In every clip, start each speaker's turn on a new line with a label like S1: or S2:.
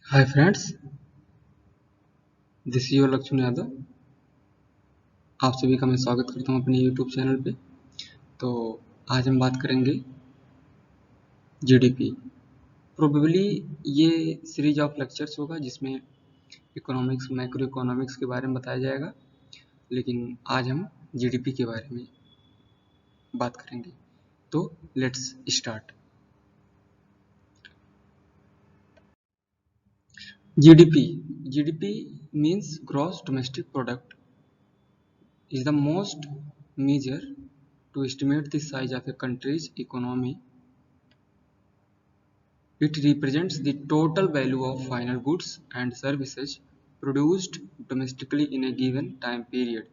S1: Hi friends, this your Lakshman Yadav. आप सभी का मैं स्वागत करता हूं अपने यूट्यूब चैनल पे। तो आज हम बात करेंगे जीडीपी। प्रोबेबली ये सीरीज ऑफ लेक्चर्स होगा जिसमें इकोनॉमिक्स, मैक्रो इकोनॉमिक्स के बारे में बताया जाएगा, लेकिन आज हम जीडीपी के बारे में बात करेंगे। तो let's start. GDP GDP means gross domestic product is the most measure to estimate the size of a country's economy. It represents the total value of final goods and services produced domestically in a given time period.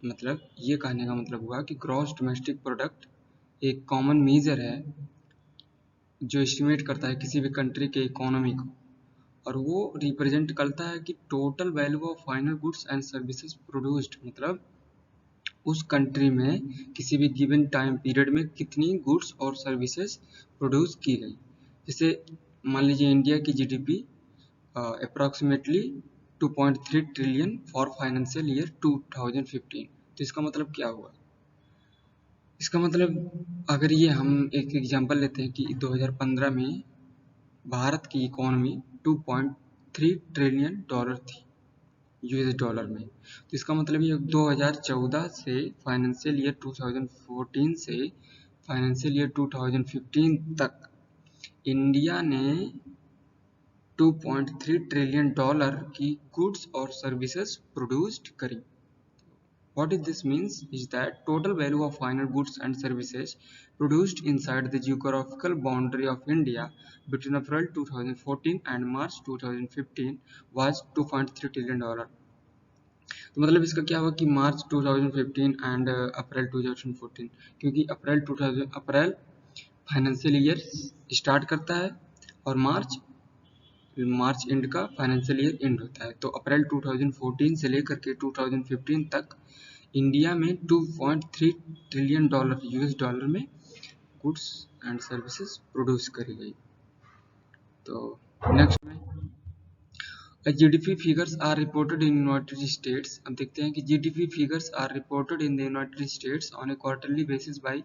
S1: मतलब ये कहने का मतलब हुआ कि gross domestic product एक common major है जो एस्टिमेट करता है किसी भी कंट्री के इकोनॉमी को, और वो रिप्रेजेंट करता है कि total value of final goods and services produced, मतलब उस कंट्री में किसी भी गिवन टाइम पीरियड में कितनी गुड्स और सर्विसेज प्रोड्यूस की गई। जैसे मान लीजिए इंडिया की GDP approximately 2.3 trillion for financial year 2015। तो इसका मतलब क्या हुआ? इसका मतलब अगर ये हम एक एग्जांपल लेते हैं कि 2015 में भारत की इकोनॉमी 2.3 ट्रिलियन डॉलर थी यूएस डॉलर में। तो इसका मतलब ये 2014 से फाइनेंशियल ईयर 2014 से फाइनेंशियल ईयर 2015 तक इंडिया ने 2.3 ट्रिलियन डॉलर की गुड्स और सर्विसेज प्रोड्यूस्ड करी। What this means is that total value of final goods and services produced inside the geographical boundary of India between April 2014 and March 2015 was 2.3 trillion dollar। तो मतलब इसका क्या हुआ कि मार्च 2015 and April 2014, क्योंकि अप्रैल financial year start करता है और मार्च एंड का फाइनेंशियल ईयर एंड होता है। तो अप्रैल 2014 से लेकर के 2015 तक इंडिया में 2.3 ट्रिलियन डॉलर यूएस डॉलर में गुड्स एंड सर्विसेज प्रोड्यूस करी गई। तो नेक्स्ट में GDP figures are reported in United States। अब देखते हैं कि GDP figures are reported in the United States on a quarterly basis by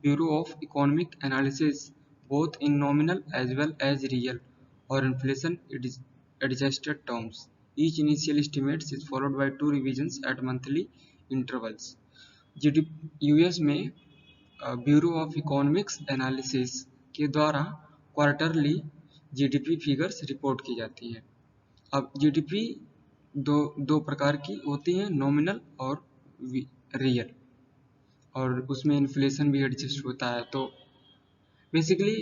S1: Bureau of Economic Analysis, both in nominal as well as real or inflation adjusted terms. Each initial estimate is followed by two revisions at monthly intervals. GDP US में bureau of economics analysis के द्वारा quarterly GDP figures report की जाती हैं। अब GDP दो प्रकार की होती हैं, नॉमिनल और रियल, और उसमें इन्फ्लेशन भी एडजस्ट होता है। तो बेसिकली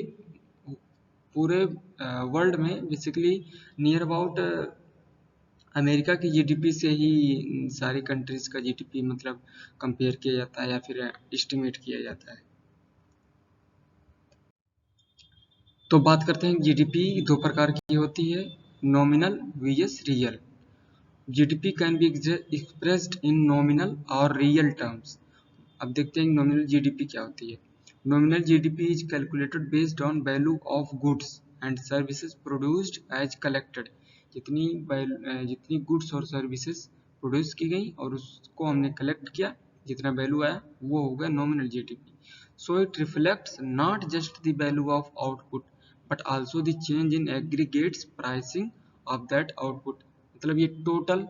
S1: पूरे वर्ल्ड में बेसिकली नियर अबाउट अमेरिका की जीडीपी से ही सारी कंट्रीज का जीडीपी मतलब कंपेयर किया जाता है या फिर एस्टिमेट किया जाता है। तो बात करते हैं जीडीपी दो प्रकार की होती है, nominal vs real. GDP can be expressed in nominal और real terms। अब देखते हैं नॉमिनल GDP क्या होती है। Nominal GDP is calculated based on value of goods and services produced as collected। जितनी गुड्स और सर्विसेज प्रोड्यूस की गई और उसको हमने कलेक्ट किया, जितना वैल्यू आया वो होगा nominal GDP। So it reflects not just the value of output but also the change in aggregates pricing of that output. मतलब ये टोटल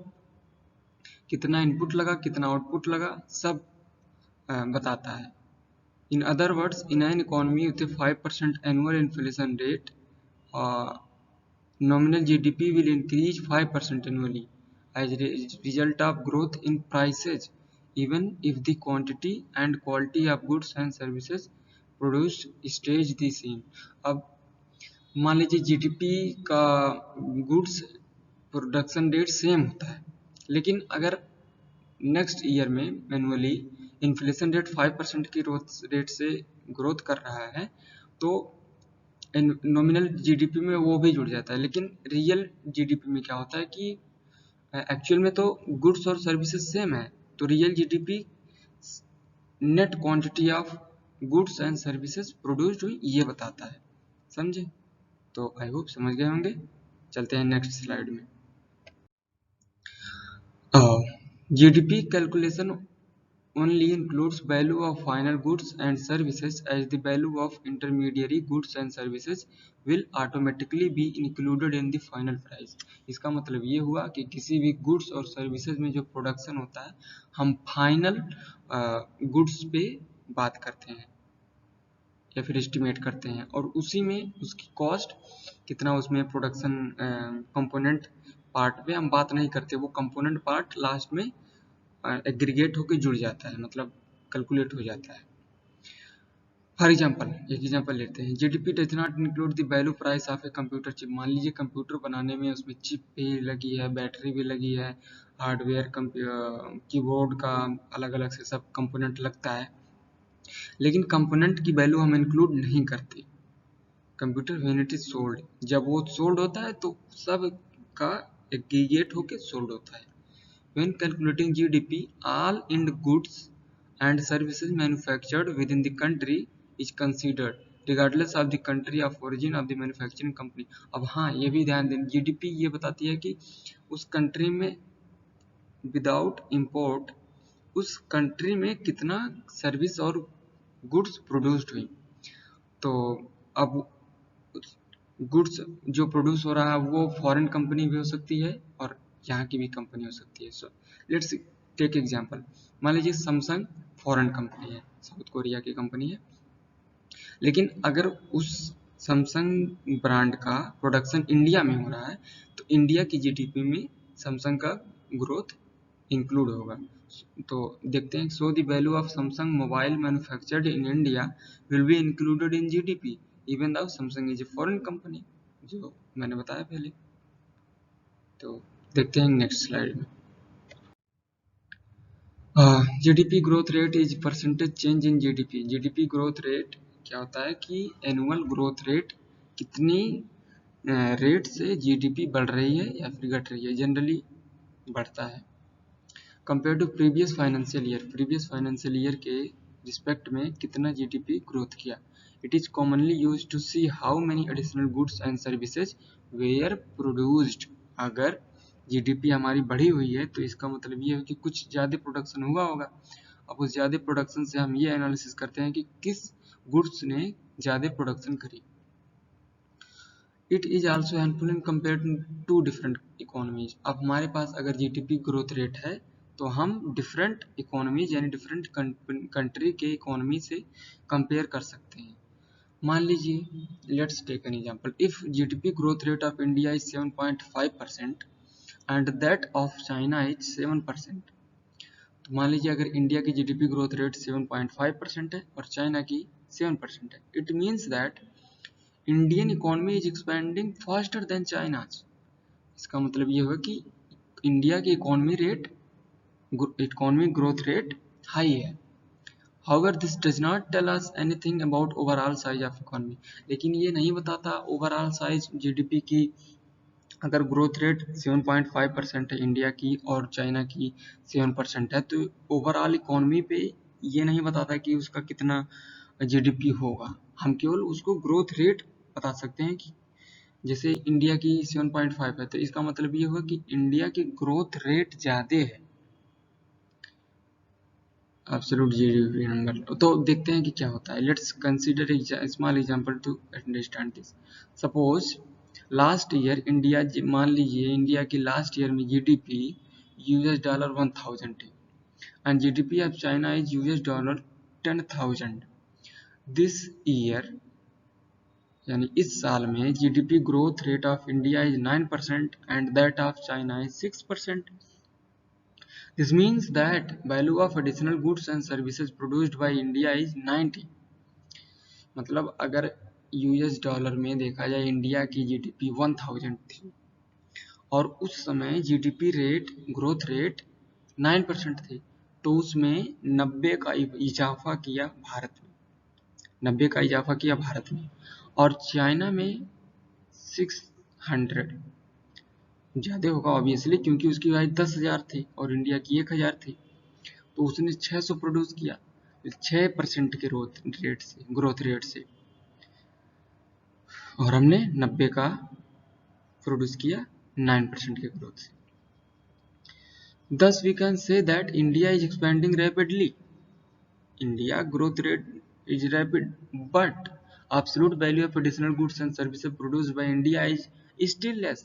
S1: कितना इनपुट लगा, कितना आउटपुट लगा, सब बताता है। In other words, in an economy with 5% annual inflation rate, nominal GDP will increase 5% annually as a result of growth in prices, even if the quantity and quality of goods and services produced stays the same। अब मान लीजिए GDP का goods production rate same होता है, लेकिन अगर next year में manually inflation rate 5% की रेट से ग्रोथ कर रहा है तो नॉमिनल जीडीपी में वो भी जुड़ जाता है। लेकिन रियल जीडीपी में क्या होता है कि एक्चुअल में तो गुड्स और सर्विसेज सेम है, तो real GDP net quantity of goods and services produced हुई ये बताता है। समझे? तो आई होप समझ गए होंगे। चलते हैं नेक्स्ट स्लाइड में। GDP calculation only includes value of final goods and services, as the value of intermediary goods and services will automatically be included in the final price। इसका मतलब ये हुआ कि किसी भी गुड्स और सर्विसेज में जो प्रोडक्शन होता है हम फाइनल गुड्स पे बात करते हैं या फिर एस्टिमेट करते हैं, और उसी में उसकी कॉस्ट कितना, उसमें प्रोडक्शन कंपोनेंट पार्ट पे हम बात नहीं करते, वो कंपोनेंट पार्ट लास्ट में एग्रीगेट होकर जुड़ जाता है, मतलब कैलकुलेट हो जाता है। फॉर एग्जाम्पल एक एग्जाम्पल लेते हैं, GDP does not include the value price of a computer chip. मान लीजिए कंप्यूटर बनाने में उसमें चिप भी लगी है, बैटरी भी लगी है, हार्डवेयर कीबोर्ड का अलग अलग से सब कंपोनेंट लगता है, लेकिन कंपोनेंट की वैल्यू हम इंक्लूड नहीं करते। Computer when it is sold, जब वो सोल्ड होता है तो सब का एग्रीगेट होके सोल्ड होता है। When calculating GDP, all end goods and services manufactured within the country is considered regardless of the country of origin of the manufacturing company. अब हाँ, ये भी ध्यान दें, जीडीपी ये बताती है कि उस कंट्री में विदाउट इंपोर्ट उस कंट्री में कितना सर्विस और गुड्स प्रोड्यूस्ड हुई। तो अब गुड्स जो प्रोड्यूस हो रहा है वो फॉरेन कंपनी भी हो सकती है और यहाँ की भी कंपनी हो सकती है। सो लेट्स टेक एग्जांपल, मान लीजिए सैमसंग फॉरेन कंपनी है, साउथ कोरिया की कंपनी है, लेकिन अगर उस सैमसंग ब्रांड का प्रोडक्शन इंडिया में हो रहा है तो इंडिया की जीडीपी में सैमसंग का ग्रोथ इंक्लूड होगा। तो देखते हैं, so the value of Samsung mobile manufactured in India will be included in GDP even though Samsung is a foreign company, जो मैंने बताया पहले। तो देखते हैं नेक्स्ट स्लाइड में। GDP growth rate is percentage change in GDP. GDP growth rate क्या होता है कि एनुअल ग्रोथ रेट कितनी रेट से जीडीपी बढ़ रही है या फिर घट रही है, जनरली बढ़ता है compare to previous financial year. Previous financial year के रिस्पेक्ट में कितना जीडीपी ग्रोथ किया। It is commonly used to see how many additional goods and services were produced. अगर जीडीपी हमारी बढ़ी हुई है तो इसका मतलब ये है कि कुछ ज़्यादा प्रोडक्शन हुआ होगा। अब उस ज़्यादा प्रोडक्शन से हम ये एनालिसिस करते हैं कि किस गुड्स ने ज़्यादा प्रोडक्शन करी। It is also helpful in compare to different economies. अब हमारे पास अगर जीडीपी ग्रोथ रेट है तो हम डिफरेंट इकोनॉमीज यानी डिफरेंट कंट्री के इकोनॉमी से कंपेयर कर सकते हैं। मान लीजिए, let's take an example, if GDP growth rate of India is 7.5% and that of China is 7%। तो मान लीजिए अगर इंडिया की जीडीपी ग्रोथ रेट 7.5% है और चाइना की 7% है, it means that Indian economy is expanding faster than China's. इसका मतलब ये हुआ कि इंडिया की इकोनॉमी ग्रोथ रेट हाई है। However, this does not tell us anything about overall size of economy। लेकिन ये नहीं बताता ओवरऑल साइज जीडीपी की। अगर ग्रोथ रेट 7.5% है इंडिया की और चाइना की 7% है, तो ओवरऑल इकोनॉमी पे ये नहीं बताता कि उसका कितना जीडीपी होगा। हम केवल उसको ग्रोथ रेट बता सकते हैं कि जैसे इंडिया की 7.5 है तो इसका मतलब ये हुआ कि इंडिया की ग्रोथ रेट ज़्यादा है एब्सोल्यूट जीडीपी नंबर। तो देखते हैं कि क्या होता है। Let's consider a small example to understand this. Suppose last year India, मान लीजिए इंडिया की लास्ट ईयर में जीडीपी $1000 है and GDP of China is $10,000। This year यानी इस साल में GDP growth rate of India is 9% and that of China is 6%। This means that value of additional goods and services produced by India is 90। मतलब अगर US dollar में देखा जाए India की जीडीपी 1000 थी और उस समय जीडीपी रेट ग्रोथ रेट 9% थी, तो उसमें 90 का इजाफा किया भारत में, 90 का इजाफा किया भारत में, और चाइना में 600 ज़्यादा होगा ऑब्वियसली क्योंकि उसकी आय 10,000 थी और इंडिया की 1,000 थी, तो उसने 600 प्रोड्यूस किया 6% के ग्रोथ रेट से, और हमने 90 का प्रोड्यूस किया 9% के ग्रोथ से। Thus we can say that India is expanding rapidly. India growth rate is rapid, but absolute value of additional goods and services produced by India is still less.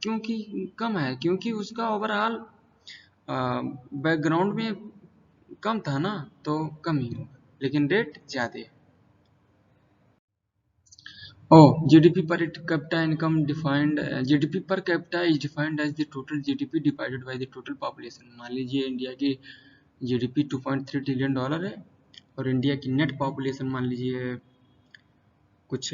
S1: क्योंकि कम है, क्योंकि उसका ओवरऑल बैकग्राउंड में कम था ना, तो कम ही होगा, लेकिन रेट ज़्यादा है। GDP per capita income defined, GDP per capita is defined as the total GDP divided by the total population। मान लीजिए इंडिया की GDP 2.3 ट्रिलियन डॉलर है और इंडिया की नेट पॉपुलेशन मान लीजिए कुछ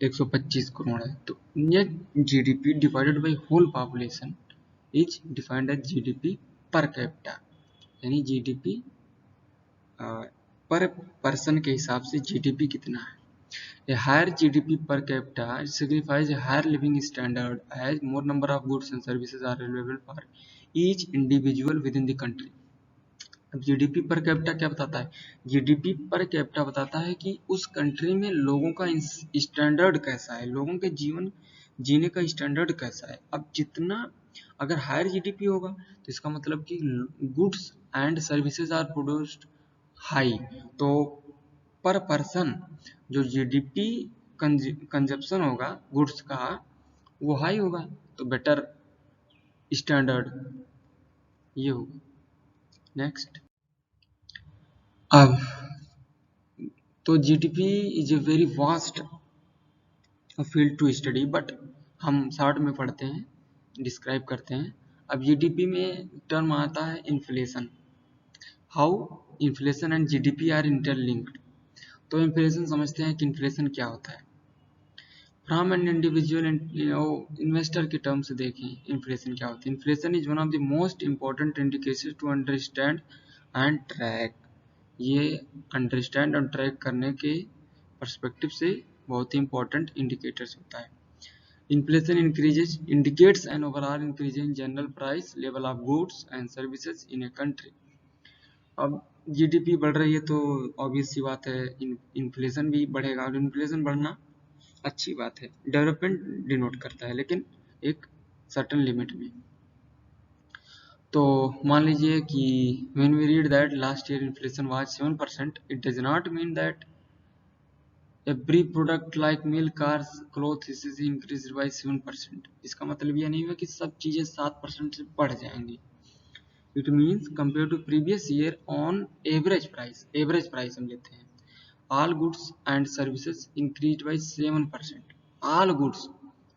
S1: 125 करोड़ है, तो net GDP divided by whole population is defined as GDP per capita, यानी GDP पर पर्सन के हिसाब से GDP कितना है। A higher GDP per capita signifies a higher living standard as more number of goods and services are available for each individual within the country। अब GDP per capita क्या बताता है? GDP per capita बताता है कि उस country में लोगों का स्टैंडर्ड कैसा है, लोगों के जीवन जीने का स्टैंडर्ड कैसा है। अब जितना अगर हायर GDP होगा तो इसका मतलब कि goods and services are produced high, तो पर पर्सन जो GDP कंजप्शन होगा गुड्स का वो हाई होगा, तो बेटर स्टैंडर्ड ये होगा। नेक्स्ट, अब तो GDP is a very vast field to study, but हम शॉर्ट में पढ़ते हैं, डिस्क्राइब करते हैं। अब GDP में टर्म आता है inflation. How inflation and GDP are interlinked. तो इन्फ्लेशन समझते हैं कि इन्फ्लेशन क्या होता है। फ्रॉम एन इंडिविजुअल इन्वेस्टर के टर्म से देखें इन्फ्लेशन क्या होता है। Inflation is one of the most important indicators to understand and track. ये अंडरस्टैंड और ट्रैक करने के पर्सपेक्टिव से बहुत ही इंपॉर्टेंट इंडिकेटर्स होता है। Inflation increases indicates an overall increase in general price level of goods and services in a country. अब GDP बढ़ रही है तो ऑब्वियस सी बात है इन्फ्लेशन भी बढ़ेगा, और इन्फ्लेशन बढ़ना अच्छी बात है, डेवलपमेंट डिनोट करता है, लेकिन एक सर्टेन लिमिट में। तो मान लीजिए कि when we read that last year inflation was 7%, it does not mean that every product like milk, cars, clothes is increased by 7%। इसका मतलब यह नहीं हुआ कि सब चीजें 7% से बढ़ जाएंगी। It means compared to previous year on average price हम लेते हैं, all goods and services increased by 7%। all goods,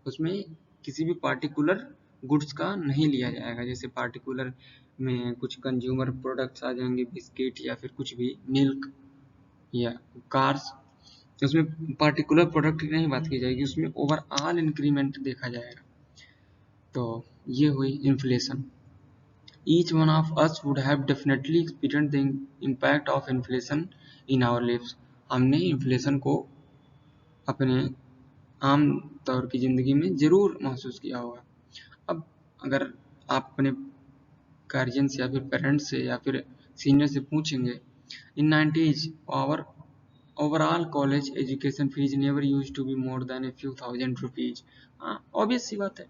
S1: उसमें किसी भी पार्टिकुलर गुड्स का नहीं लिया जाएगा, जैसे पार्टिकुलर में कुछ कंज्यूमर प्रोडक्ट्स आ जाएंगे, बिस्किट या फिर कुछ भी, मिल्क या कार्स, उसमें पार्टिकुलर प्रोडक्ट की नहीं बात की जाएगी, उसमें ओवरऑल इंक्रीमेंट देखा जाएगा। तो ये हुई inflation. Each one of us would have definitely experienced the impact of inflation in our lives। हमने इन्फ्लेशन को अपने आम तौर की ज़िंदगी में ज़रूर महसूस किया होगा। अब अगर आप अपने गार्जियन से या फिर पेरेंट्स से या फिर सीनियर से पूछेंगे, in 90s our overall college education fees never use to be more than a few thousand rupees. हाँ, ऑब्वियस सी बात है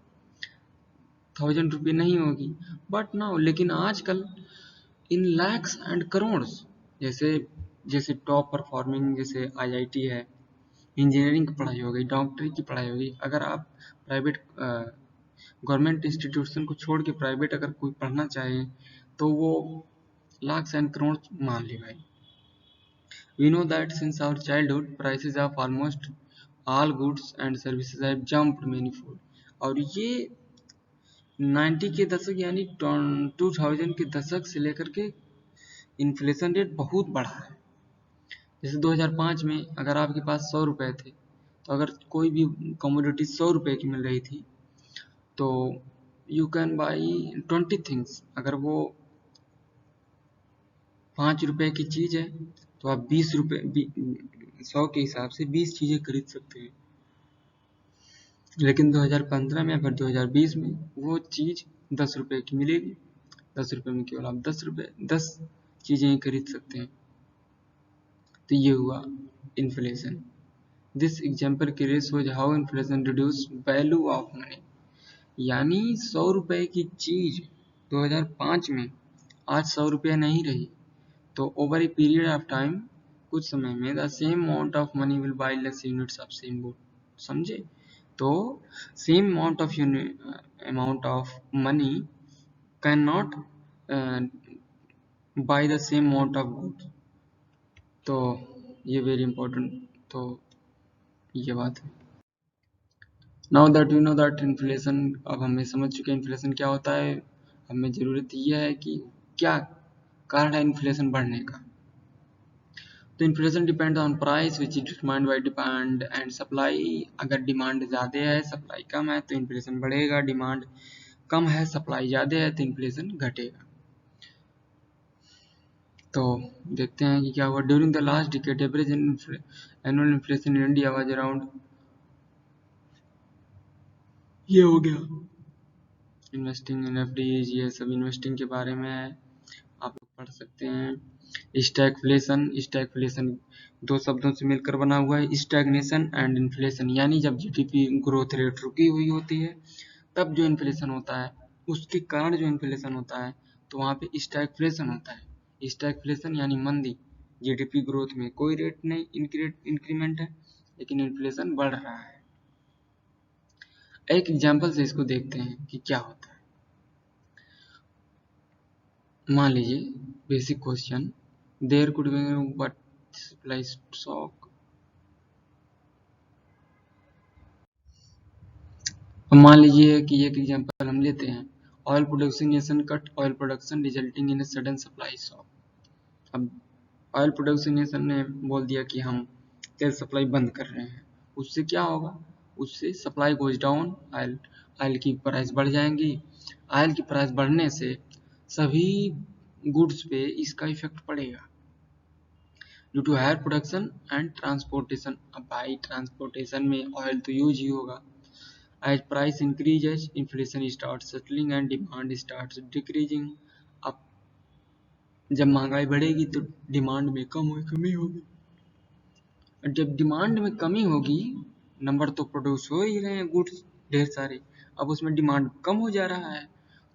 S1: 1000 रुपये नहीं होगी, बट नाउ लेकिन आजकल इन लैक्स एंड करोड़, जैसे जैसे टॉप परफॉर्मिंग जैसे IIT है, इंजीनियरिंग की पढ़ाई हो गई, डॉक्टरी की पढ़ाई हो गई, अगर आप प्राइवेट गवर्नमेंट इंस्टीट्यूशन को छोड़ के प्राइवेट अगर कोई पढ़ना चाहे तो वो लाख एंड करोड़ मान ले भाई। We know that since our childhood, prices of almost all goods and services have jumped manifold। और ये 90 के दशक यानी 2000 के दशक से लेकर के इन्फ्लेशन रेट बहुत बढ़ा है। जैसे 2005 में अगर आपके पास 100 रुपए थे, तो अगर कोई भी कमोडिटी 100 रुपए की मिल रही थी तो यू कैन बाई 20 थिंग्स। अगर वो 5 रुपए की चीज़ है तो आप 20 रुपए 100 के हिसाब से 20 चीज़ें खरीद सकते हैं। लेकिन 2015 में या फिर 2020 में वो चीज़ 10 रुपए की मिलेगी, 10 रुपए में केवल आप 10 चीज़ें ही खरीद सकते हैं। तो ये हुआ inflation. This example curious was how inflation reduced value of money। यानी 100 रुपए की चीज 2005 में आज 100 रुपया नहीं रही, तो over a period of time, कुछ समय में, the same amount of money will buy less units of same good. समझे? तो same amount of money can not by the same amount of good. तो ये वेरी इंपॉर्टेंट, तो ये बात है। Now that you know that inflation, अब हमें समझ चुके हैं इन्फ्लेशन क्या होता है। हमें ज़रूरत ये है कि क्या कारण है इन्फ्लेशन बढ़ने का। तो inflation depend on price which is determined by demand and supply. अगर डिमांड ज़्यादा है, सप्लाई कम है, तो इन्फ्लेशन बढ़ेगा। डिमांड कम है, सप्लाई ज़्यादा है, तो इन्फ्लेशन घटेगा। तो देखते हैं कि क्या हुआ। During the last decade average annual inflation in India was around, ये हो गया इन्वेस्टिंग इन एफडीज, ये सब इन्वेस्टिंग के बारे में है, आप लोग पढ़ सकते हैं। स्टैगफ्लेशन दो शब्दों से मिलकर बना हुआ है, स्टैग्नेशन एंड इन्फ्लेशन। यानी जब जीडीपी ग्रोथ रेट रुकी हुई होती है तब जो इन्फ्लेशन होता है, उसके कारण जो इन्फ्लेशन होता है, तो वहाँ पे स्टैगफ्लेशन होता है। स्टैगफ्लेशन यानी मंदी, जीडीपी ग्रोथ में कोई रेट नहीं इंक्रीमेंट है, लेकिन इन्फ्लेशन बढ़ रहा है। एक एग्जाम्पल से इसको देखते हैं कि क्या होता है। मान लीजिए basic question, there could be what supply shock. अब मान लीजिए कि एक एग्जांपल हम लेते हैं, oil production nation cut oil production resulting in sudden supply shock. अब ऑयल प्रोडक्शन नेशन ने बोल दिया कि हम तेल सप्लाई बंद कर रहे हैं, उससे क्या होगा, उससे supply goes down, oil oil की प्राइस बढ़ जाएंगी। ऑयल की प्राइस बढ़ने से सभी गुड्स पे इसका इफेक्ट पड़ेगा due to higher production and transportation. अब भाई ट्रांसपोर्टेशन में ऑयल तो यूज ही होगा। As price increases inflation start settling and demand start decreasing. अब जब महंगाई बढ़ेगी तो डिमांड में कमी होगी, और जब डिमांड में कमी होगी, नंबर तो प्रोड्यूस हो ही रहे हैं गुड्स ढेर सारे, अब उसमें डिमांड कम हो जा रहा है,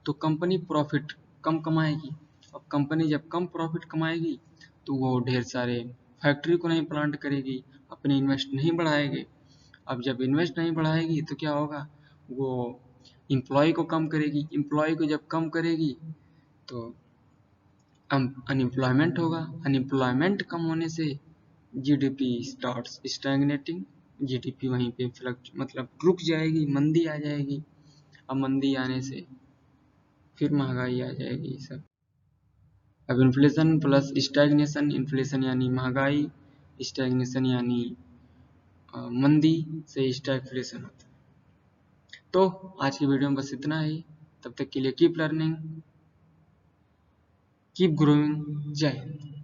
S1: तो कंपनी प्रॉफिट कम कमाएगी। अब कंपनी जब कम प्रॉफिट कमाएगी तो वो ढेर सारे फैक्ट्री को नहीं प्लांट करेगी, अपने इन्वेस्ट नहीं बढ़ाएगी। अब जब इन्वेस्ट नहीं बढ़ाएगी तो क्या होगा, वो एम्प्लॉय को कम करेगी। एम्प्लॉय को जब कम करेगी तो अनएम्प्लॉयमेंट होगा। अनएम्प्लॉयमेंट कम होने से जीडीपी स्टार्ट्स स्टैग्नेटिंग, जीडीपी वहीं पे मतलब रुक जाएगी, मंदी आ जाएगी। अब मंदी आने से फिर महंगाई आ जाएगी सब। अब इन्फ्लेशन प्लस स्टैग्नेशन, इन्फ्लेशन यानी महंगाई, स्टैग्नेशन यानी मंदी से स्टैगफ्लेशन होता है। तो आज की वीडियो में बस इतना ही। तब तक के लिए कीप लर्निंग, कीप ग्रोइंग। जय हिंद।